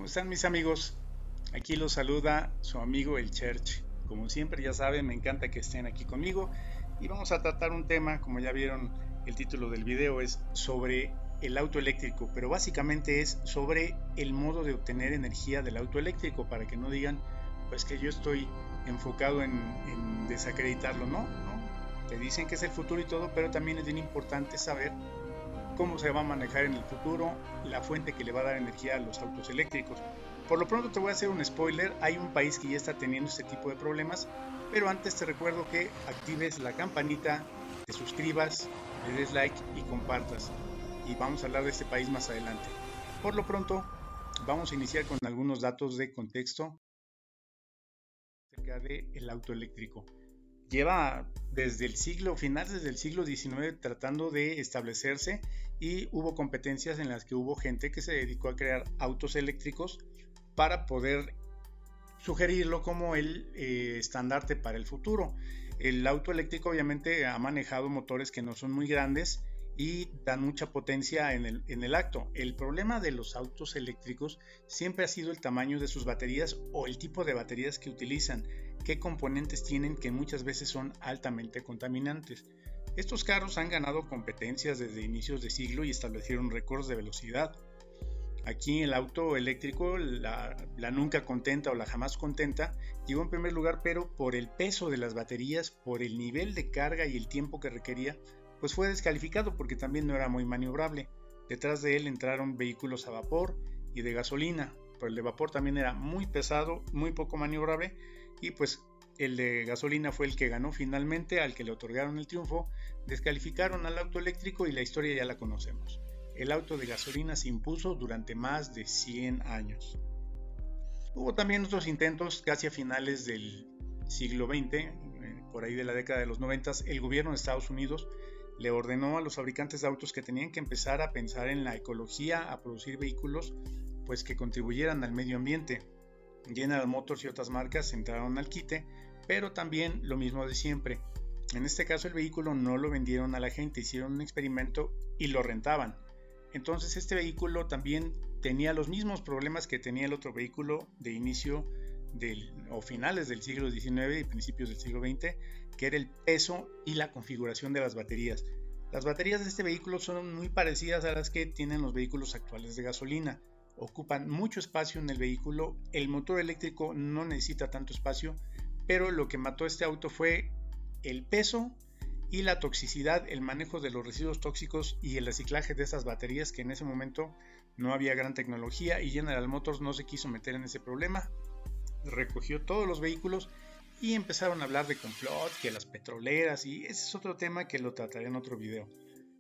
están mis amigos? Aquí los saluda su amigo el Church. Como siempre ya saben, me encanta que estén aquí conmigo y vamos a tratar un tema, como ya vieron el título del video, es sobre el auto eléctrico, pero básicamente es sobre el modo de obtener energía del auto eléctrico, para que no digan pues que yo estoy enfocado en desacreditarlo. No, te dicen que es el futuro y todo, pero también es bien importante saber cómo se va a manejar en el futuro la fuente que le va a dar energía a los autos eléctricos. Por lo pronto te voy a hacer un spoiler, hay un país que ya está teniendo este tipo de problemas, pero antes te recuerdo que actives la campanita, te suscribas, le des like y compartas. Y vamos a hablar de este país más adelante. Por lo pronto, vamos a iniciar con algunos datos de contexto acerca del auto eléctrico. Lleva desde finales del siglo XIX tratando de establecerse, y hubo competencias en las que hubo gente que se dedicó a crear autos eléctricos para poder sugerirlo como el estandarte para el futuro. El auto eléctrico obviamente ha manejado motores que no son muy grandes y dan mucha potencia en el acto. El problema de los autos eléctricos siempre ha sido el tamaño de sus baterías o el tipo de baterías que utilizan, qué componentes tienen, que muchas veces son altamente contaminantes. Estos carros han ganado competencias desde inicios de siglo y establecieron récords de velocidad. Aquí el auto eléctrico, la nunca contenta o la jamás contenta, llegó en primer lugar, pero por el peso de las baterías, por el nivel de carga y el tiempo que requería, pues fue descalificado porque también no era muy maniobrable. Detrás de él entraron vehículos a vapor y de gasolina, pero el de vapor también era muy pesado, muy poco maniobrable, y pues el de gasolina fue el que ganó finalmente, al que le otorgaron el triunfo. Descalificaron al auto eléctrico y la historia ya la conocemos. El auto de gasolina se impuso durante más de 100 años. Hubo también otros intentos casi a finales del siglo XX, por ahí de la década de los 90, el gobierno de Estados Unidos le ordenó a los fabricantes de autos que tenían que empezar a pensar en la ecología, a producir vehículos pues que contribuyeran al medio ambiente. General Motors y otras marcas entraron al quite, pero también lo mismo de siempre. En este caso el vehículo no lo vendieron a la gente, hicieron un experimento y lo rentaban. Entonces este vehículo también tenía los mismos problemas que tenía el otro vehículo de inicio o finales del siglo XIX y principios del siglo XX, que era el peso y la configuración de las baterías. Las baterías de este vehículo son muy parecidas a las que tienen los vehículos actuales de gasolina. Ocupan mucho espacio en el vehículo. El motor eléctrico no necesita tanto espacio, pero lo que mató este auto fue el peso y la toxicidad, el manejo de los residuos tóxicos y el reciclaje de esas baterías, que en ese momento no había gran tecnología y General Motors no se quiso meter en ese problema. Recogió todos los vehículos y empezaron a hablar de complot, que las petroleras, y ese es otro tema que lo trataré en otro video.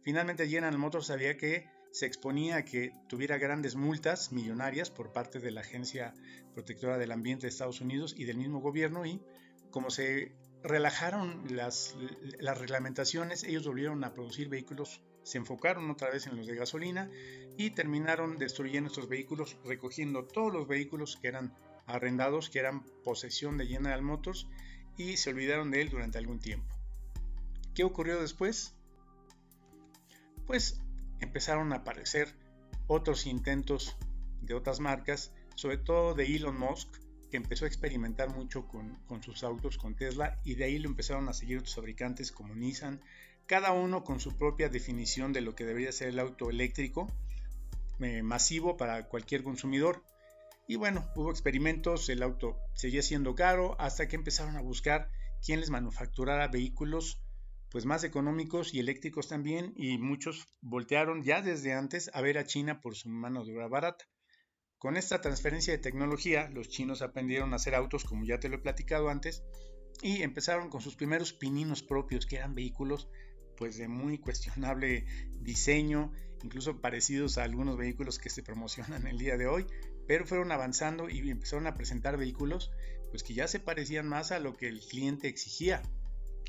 Finalmente General Motors sabía que se exponía a que tuviera grandes multas millonarias por parte de la Agencia Protectora del Ambiente de Estados Unidos y del mismo gobierno, y como se relajaron las reglamentaciones, ellos volvieron a producir vehículos, se enfocaron otra vez en los de gasolina y terminaron destruyendo estos vehículos, recogiendo todos los vehículos que eran arrendados, que eran posesión de General Motors, y se olvidaron de él durante algún tiempo. ¿Qué ocurrió después? Pues empezaron a aparecer otros intentos de otras marcas, sobre todo de Elon Musk, que empezó a experimentar mucho con sus autos, con Tesla, y de ahí lo empezaron a seguir otros fabricantes como Nissan, cada uno con su propia definición de lo que debería ser el auto eléctrico masivo para cualquier consumidor. Y bueno, hubo experimentos, el auto seguía siendo caro, hasta que empezaron a buscar quién les manufacturara vehículos pues más económicos y eléctricos también, y muchos voltearon ya desde antes a ver a China por su mano de obra barata. Con esta transferencia de tecnología, los chinos aprendieron a hacer autos, como ya te lo he platicado antes, y empezaron con sus primeros pininos propios, que eran vehículos pues de muy cuestionable diseño, incluso parecidos a algunos vehículos que se promocionan el día de hoy, pero fueron avanzando y empezaron a presentar vehículos pues que ya se parecían más a lo que el cliente exigía.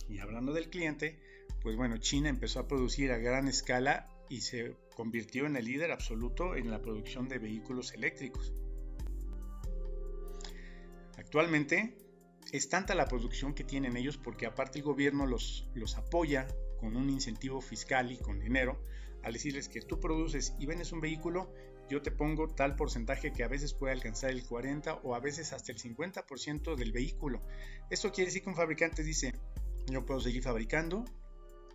Y hablando del cliente, pues bueno, China empezó a producir a gran escala y se convirtió en el líder absoluto en la producción de vehículos eléctricos. Actualmente es tanta la producción que tienen ellos, porque aparte el gobierno los apoya con un incentivo fiscal y con dinero, al decirles que tú produces y vendes un vehículo, yo te pongo tal porcentaje que a veces puede alcanzar el 40 o a veces hasta el 50% del vehículo. Esto quiere decir que un fabricante dice, yo puedo seguir fabricando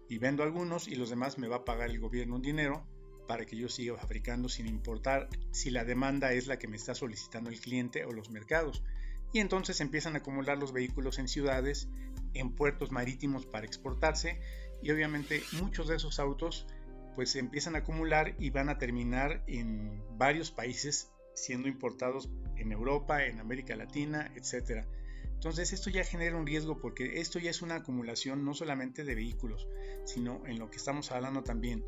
y vendo algunos y los demás me va a pagar el gobierno un dinero para que yo siga fabricando sin importar si la demanda es la que me está solicitando el cliente o los mercados. Y entonces empiezan a acumular los vehículos en ciudades, en puertos marítimos para exportarse, y obviamente muchos de esos autos pues se empiezan a acumular y van a terminar en varios países siendo importados en Europa, en América Latina, etc. Entonces esto ya genera un riesgo porque esto ya es una acumulación no solamente de vehículos, sino en lo que estamos hablando también.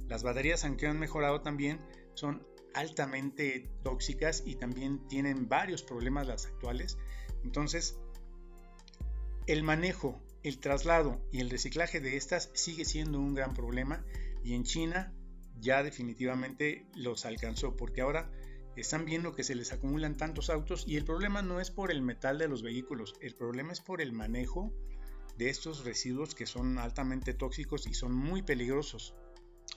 Las baterías, aunque han mejorado también, son altamente tóxicas y también tienen varios problemas las actuales. Entonces el manejo, el traslado y el reciclaje de estas sigue siendo un gran problema, y en China ya definitivamente los alcanzó porque ahora están viendo que se les acumulan tantos autos y el problema no es por el metal de los vehículos, el problema es por el manejo de estos residuos que son altamente tóxicos y son muy peligrosos.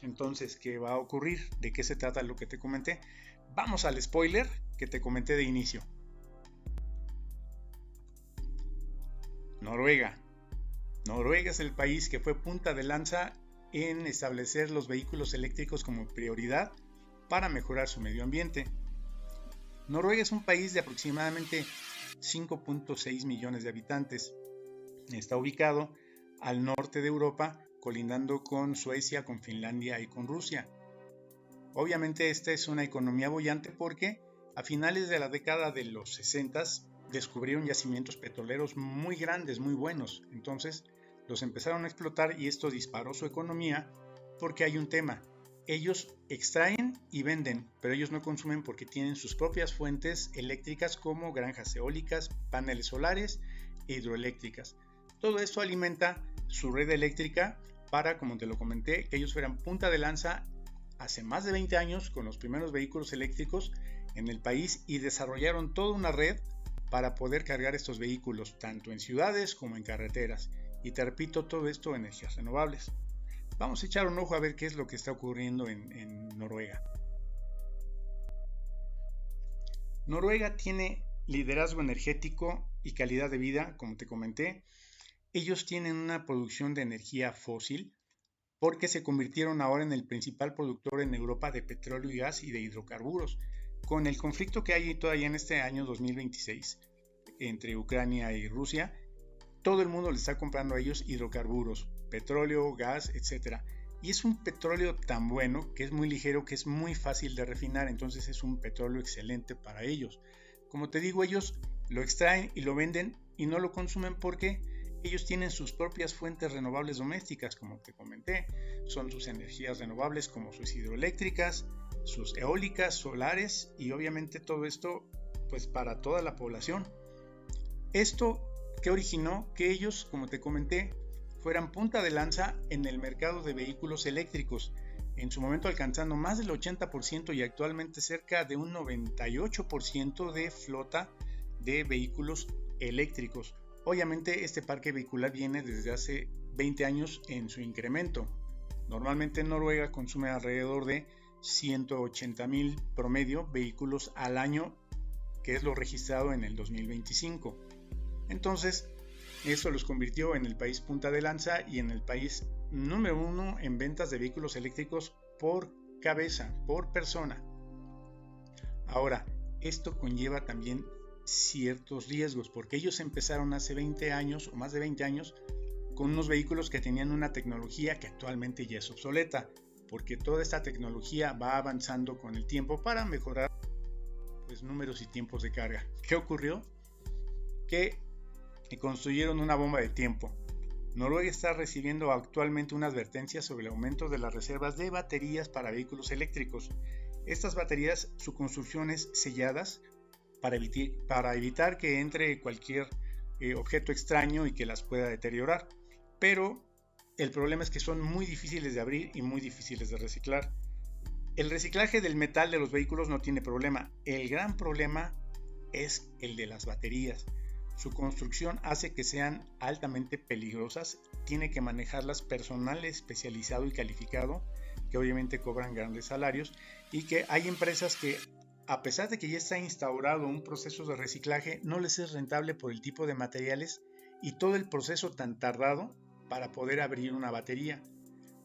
Entonces, ¿qué va a ocurrir? ¿De qué se trata lo que te comenté? Vamos al spoiler que te comenté de inicio. Noruega. Noruega es el país que fue punta de lanza en establecer los vehículos eléctricos como prioridad para mejorar su medio ambiente. Noruega es un país de aproximadamente 5.6 millones de habitantes. Está ubicado al norte de Europa, colindando con Suecia, con Finlandia y con Rusia. Obviamente esta es una economía boyante porque a finales de la década de los 60 descubrieron yacimientos petroleros muy grandes, muy buenos. Entonces los empezaron a explotar y esto disparó su economía porque hay un tema. Ellos extraen y venden, pero ellos no consumen porque tienen sus propias fuentes eléctricas como granjas eólicas, paneles solares e hidroeléctricas. Todo esto alimenta su red eléctrica para, como te lo comenté, que ellos fueran punta de lanza hace más de 20 años con los primeros vehículos eléctricos en el país y desarrollaron toda una red para poder cargar estos vehículos tanto en ciudades como en carreteras. Y te repito, todo esto energías renovables. Vamos a echar un ojo a ver qué es lo que está ocurriendo en Noruega. Noruega tiene liderazgo energético y calidad de vida, como te comenté. Ellos tienen una producción de energía fósil porque se convirtieron ahora en el principal productor en Europa de petróleo y gas y de hidrocarburos. Con el conflicto que hay todavía en este año 2026 entre Ucrania y Rusia, todo el mundo le está comprando a ellos hidrocarburos, petróleo, gas, etc. Y es un petróleo tan bueno que es muy ligero, que es muy fácil de refinar, entonces es un petróleo excelente para ellos. Como te digo, ellos lo extraen y lo venden y no lo consumen porque ellos tienen sus propias fuentes renovables domésticas, como te comenté. Son sus energías renovables como sus hidroeléctricas, sus eólicas, solares y obviamente todo esto pues para toda la población. Esto que originó que ellos, como te comenté, fueran punta de lanza en el mercado de vehículos eléctricos, en su momento alcanzando más del 80% y actualmente cerca de un 98% de flota de vehículos eléctricos. Obviamente este parque vehicular viene desde hace 20 años en su incremento. Normalmente Noruega consume alrededor de 180,000 promedio vehículos al año, que es lo registrado en el 2025. Entonces, eso los convirtió en el país punta de lanza y en el país número 1 en ventas de vehículos eléctricos por cabeza, por persona. Ahora, esto conlleva también ciertos riesgos, porque ellos empezaron hace 20 años o más de 20 años con unos vehículos que tenían una tecnología que actualmente ya es obsoleta, porque toda esta tecnología va avanzando con el tiempo para mejorar pues, números y tiempos de carga. ¿Qué ocurrió? Que construyeron una bomba de tiempo. Noruega está recibiendo actualmente una advertencia sobre el aumento de las reservas de baterías para vehículos eléctricos. Estas baterías, su construcción es selladas para evitar que entre cualquier objeto extraño y que las pueda deteriorar. Pero el problema es que son muy difíciles de abrir y muy difíciles de reciclar. El reciclaje del metal de los vehículos no tiene problema. El gran problema es el de las baterías. Su construcción hace que sean altamente peligrosas. Tiene que manejarlas personal especializado y calificado que obviamente cobran grandes salarios, y que hay empresas que, a pesar de que ya está instaurado un proceso de reciclaje, no les es rentable por el tipo de materiales y todo el proceso tan tardado para poder abrir una batería.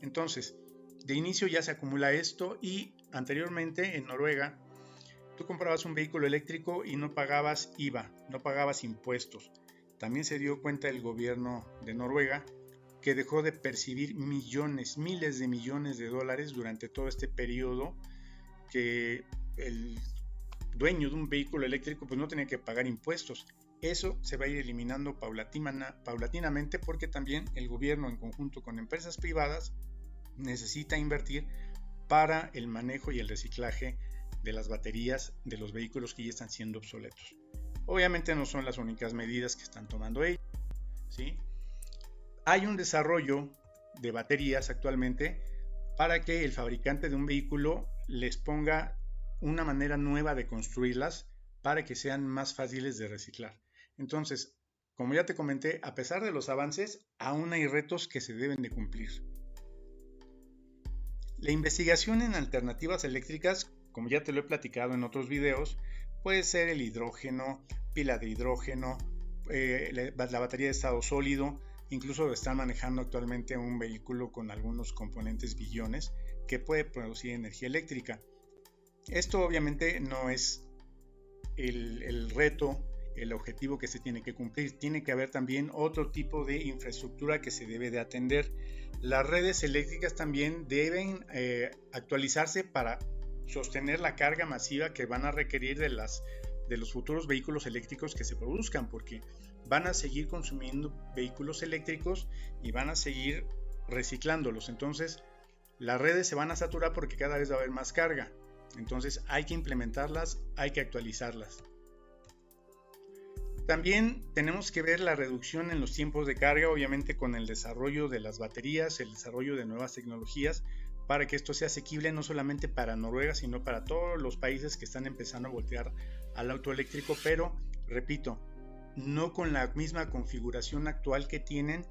Entonces, de inicio ya se acumula esto, y anteriormente en Noruega tú comprabas un vehículo eléctrico y no pagabas IVA, no pagabas impuestos. También se dio cuenta el gobierno de Noruega que dejó de percibir millones, miles de millones de dólares durante todo este periodo, que el dueño de un vehículo eléctrico pues no tenía que pagar impuestos. Eso se va a ir eliminando paulatinamente, porque también el gobierno, en conjunto con empresas privadas, necesita invertir para el manejo y el reciclaje de las baterías de los vehículos que ya están siendo obsoletos. Obviamente no son las únicas medidas que están tomando ellos, ¿sí? Hay un desarrollo de baterías actualmente para que el fabricante de un vehículo les ponga una manera nueva de construirlas para que sean más fáciles de reciclar. Entonces, como ya te comenté, a pesar de los avances, aún hay retos que se deben de cumplir. La investigación en alternativas eléctricas, como ya te lo he platicado en otros videos, puede ser el hidrógeno, pila de hidrógeno, la batería de estado sólido. Incluso están manejando actualmente un vehículo con algunos componentes billones que puede producir energía eléctrica. Esto obviamente no es el reto, el objetivo que se tiene que cumplir. Tiene que haber también otro tipo de infraestructura que se debe de atender. Las redes eléctricas también deben actualizarse para sostener la carga masiva que van a requerir de los futuros vehículos eléctricos que se produzcan, porque van a seguir consumiendo vehículos eléctricos y van a seguir reciclándolos. Entonces las redes se van a saturar porque cada vez va a haber más carga. Entonces hay que implementarlas, hay que actualizarlas. También tenemos que ver la reducción en los tiempos de carga, obviamente con el desarrollo de las baterías, el desarrollo de nuevas tecnologías, para que esto sea asequible no solamente para Noruega, sino para todos los países que están empezando a voltear al auto eléctrico, pero, repito, no con la misma configuración actual que tienen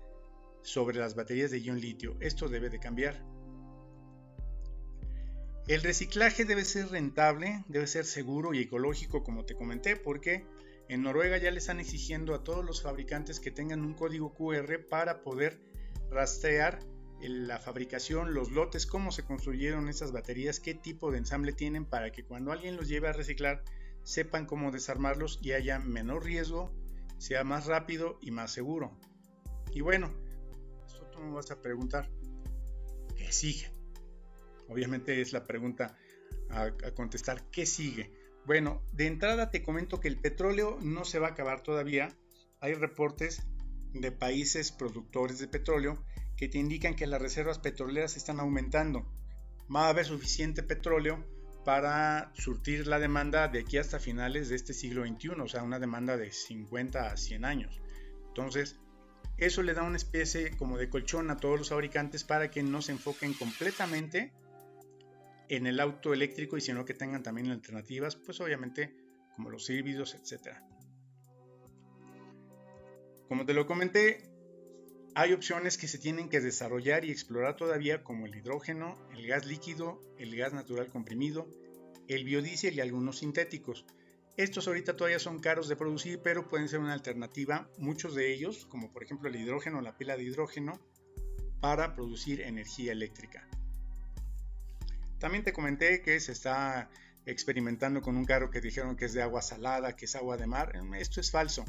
sobre las baterías de ion litio. Esto debe de cambiar. El reciclaje debe ser rentable, debe ser seguro y ecológico, como te comenté, porque en Noruega ya le están exigiendo a todos los fabricantes que tengan un código QR para poder rastrear la fabricación, los lotes, cómo se construyeron esas baterías, qué tipo de ensamble tienen, para que cuando alguien los lleve a reciclar sepan cómo desarmarlos y haya menor riesgo, sea más rápido y más seguro. Y bueno, esto tú me vas a preguntar, ¿qué sigue? Obviamente es la pregunta a contestar, ¿qué sigue? Bueno, de entrada te comento que el petróleo no se va a acabar todavía. Hay reportes de países productores de petróleo que te indican que las reservas petroleras están aumentando. Va a haber suficiente petróleo para surtir la demanda de aquí hasta finales de este siglo XXI, o sea, una demanda de 50 a 100 años. Entonces, eso le da una especie como de colchón a todos los fabricantes para que no se enfoquen completamente en el auto eléctrico, y sino que tengan también alternativas, pues obviamente como los híbridos, etc. Como te lo comenté, hay opciones que se tienen que desarrollar y explorar todavía, como el hidrógeno, el gas líquido, el gas natural comprimido, el biodiesel y algunos sintéticos. Estos ahorita todavía son caros de producir, pero pueden ser una alternativa, muchos de ellos, como por ejemplo el hidrógeno, la pila de hidrógeno, para producir energía eléctrica. También te comenté que se está experimentando con un carro que dijeron que es de agua salada, que es agua de mar. Esto es falso.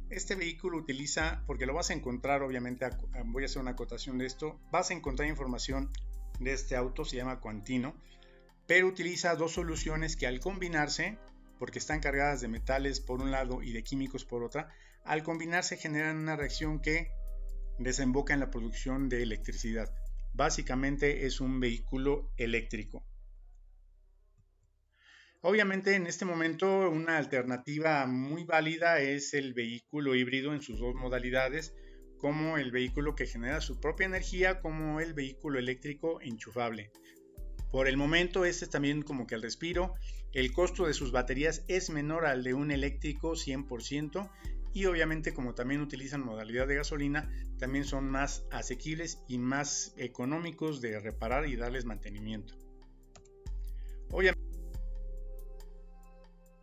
Este vehículo utiliza, porque lo vas a encontrar, obviamente, voy a hacer una acotación de esto, vas a encontrar información de este auto, se llama Quantino, pero utiliza dos soluciones que al combinarse, porque están cargadas de metales por un lado y de químicos por otra, al combinarse generan una reacción que desemboca en la producción de electricidad. Básicamente es un vehículo eléctrico. Obviamente en este momento una alternativa muy válida es el vehículo híbrido en sus dos modalidades, como el vehículo que genera su propia energía, como el vehículo eléctrico enchufable. Por el momento este es también como que el respiro. El costo de sus baterías es menor al de un eléctrico 100%, y obviamente como también utilizan modalidad de gasolina, también son más asequibles y más económicos de reparar y darles mantenimiento. Obviamente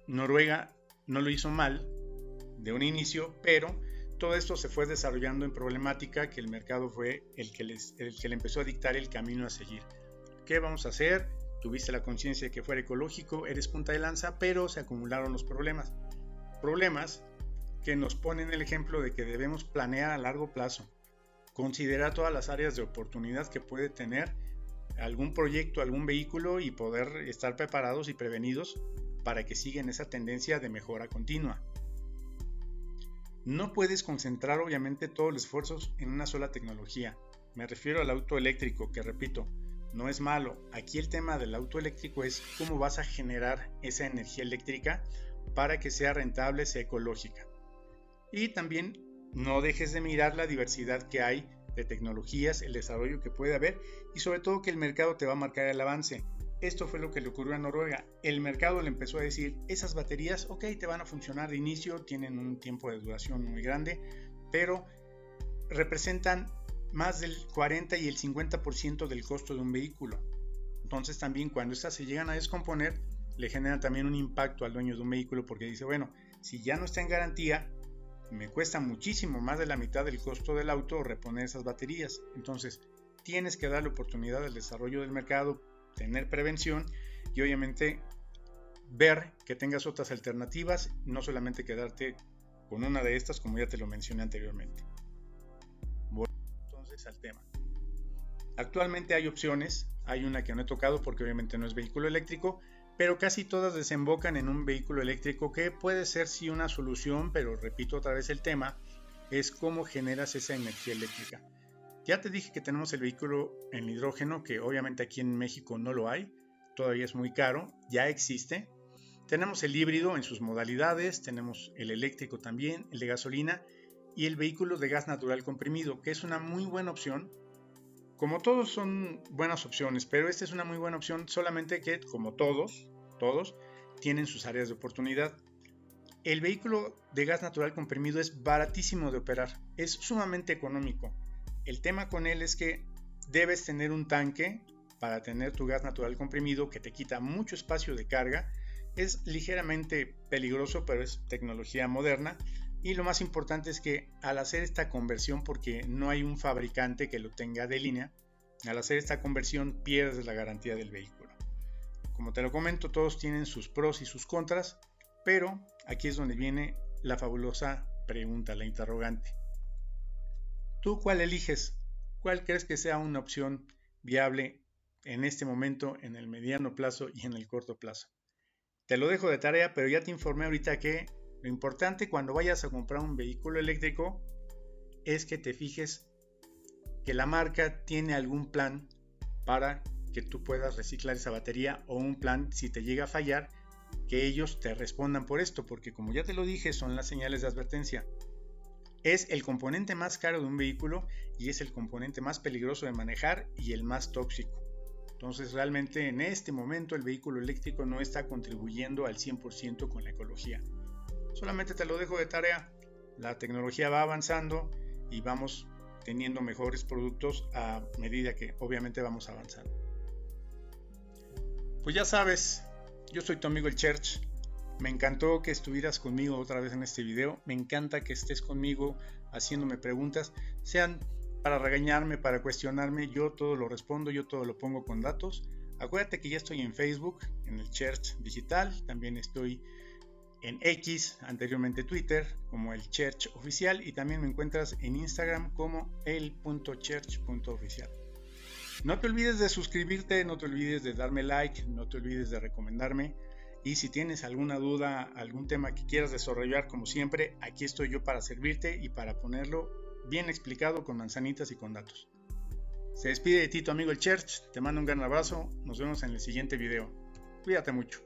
Noruega no lo hizo mal de un inicio, pero todo esto se fue desarrollando en problemática que el mercado fue el que le empezó a dictar el camino a seguir. ¿Qué vamos a hacer? Tuviste la conciencia de que fuera ecológico, eres punta de lanza, pero se acumularon los problemas. Problemas que nos ponen el ejemplo de que debemos planear a largo plazo, considerar todas las áreas de oportunidad que puede tener algún proyecto, algún vehículo y poder estar preparados y prevenidos para que sigan esa tendencia de mejora continua. No puedes concentrar obviamente todo el esfuerzo en una sola tecnología. Me refiero al auto eléctrico, que repito, no es malo. Aquí el tema del auto eléctrico es cómo vas a generar esa energía eléctrica para que sea rentable, sea ecológica. Y también no dejes de mirar la diversidad que hay de tecnologías, el desarrollo que puede haber y sobre todo que el mercado te va a marcar el avance. Esto fue lo que le ocurrió a Noruega. El mercado le empezó a decir, esas baterías, ok, te van a funcionar de inicio, tienen un tiempo de duración muy grande, pero representan más del 40 y el 50% del costo de un vehículo. Entonces también cuando estas se llegan a descomponer, le generan también un impacto al dueño de un vehículo porque dice, bueno, si ya no está en garantía, me cuesta muchísimo más de la mitad del costo del auto reponer esas baterías. Entonces tienes que darle oportunidad al desarrollo del mercado, tener prevención y obviamente ver que tengas otras alternativas, no solamente quedarte con una de estas como ya te lo mencioné anteriormente. Bueno, entonces al tema. Actualmente hay opciones, hay una que no he tocado porque obviamente no es vehículo eléctrico, pero casi todas desembocan en un vehículo eléctrico que puede ser sí una solución, pero repito otra vez el tema, es cómo generas esa energía eléctrica. Ya te dije que tenemos el vehículo en hidrógeno, que obviamente aquí en México no lo hay, todavía es muy caro, ya existe. Tenemos el híbrido en sus modalidades, tenemos el eléctrico también, el de gasolina y el vehículo de gas natural comprimido, que es una muy buena opción. Como todos son buenas opciones, pero esta es una muy buena opción, solamente que como todos tienen sus áreas de oportunidad. El vehículo de gas natural comprimido es baratísimo de operar, es sumamente económico. El tema con él es que debes tener un tanque para tener tu gas natural comprimido que te quita mucho espacio de carga. Es ligeramente peligroso, pero es tecnología moderna. Y lo más importante es que al hacer esta conversión, porque no hay un fabricante que lo tenga de línea, al hacer esta conversión pierdes la garantía del vehículo. Como te lo comento, todos tienen sus pros y sus contras, pero aquí es donde viene la fabulosa pregunta, la interrogante. ¿Tú cuál eliges? ¿Cuál crees que sea una opción viable en este momento, en el mediano plazo y en el corto plazo? Te lo dejo de tarea, pero ya te informé ahorita que lo importante cuando vayas a comprar un vehículo eléctrico es que te fijes que la marca tiene algún plan para que tú puedas reciclar esa batería o un plan si te llega a fallar, que ellos te respondan por esto, porque como ya te lo dije, son las señales de advertencia. Es el componente más caro de un vehículo y es el componente más peligroso de manejar y el más tóxico. Entonces realmente en este momento el vehículo eléctrico no está contribuyendo al 100% con la ecología. Solamente te lo dejo de tarea. La tecnología va avanzando y vamos teniendo mejores productos a medida que obviamente vamos avanzando. Pues ya sabes, yo soy tu amigo el Church. Me encantó que estuvieras conmigo otra vez en este video. Me encanta que estés conmigo haciéndome preguntas, sean para regañarme, para cuestionarme. Yo todo lo respondo, yo todo lo pongo con datos. Acuérdate que ya estoy en Facebook, en el Church Digital. También estoy en X, anteriormente Twitter, como el Church Oficial. Y también me encuentras en Instagram como el.church.oficial. No te olvides de suscribirte, no te olvides de darme like, no te olvides de recomendarme. Y si tienes alguna duda, algún tema que quieras desarrollar, como siempre, aquí estoy yo para servirte y para ponerlo bien explicado con manzanitas y con datos. Se despide de ti tu amigo el Church, te mando un gran abrazo, nos vemos en el siguiente video. Cuídate mucho.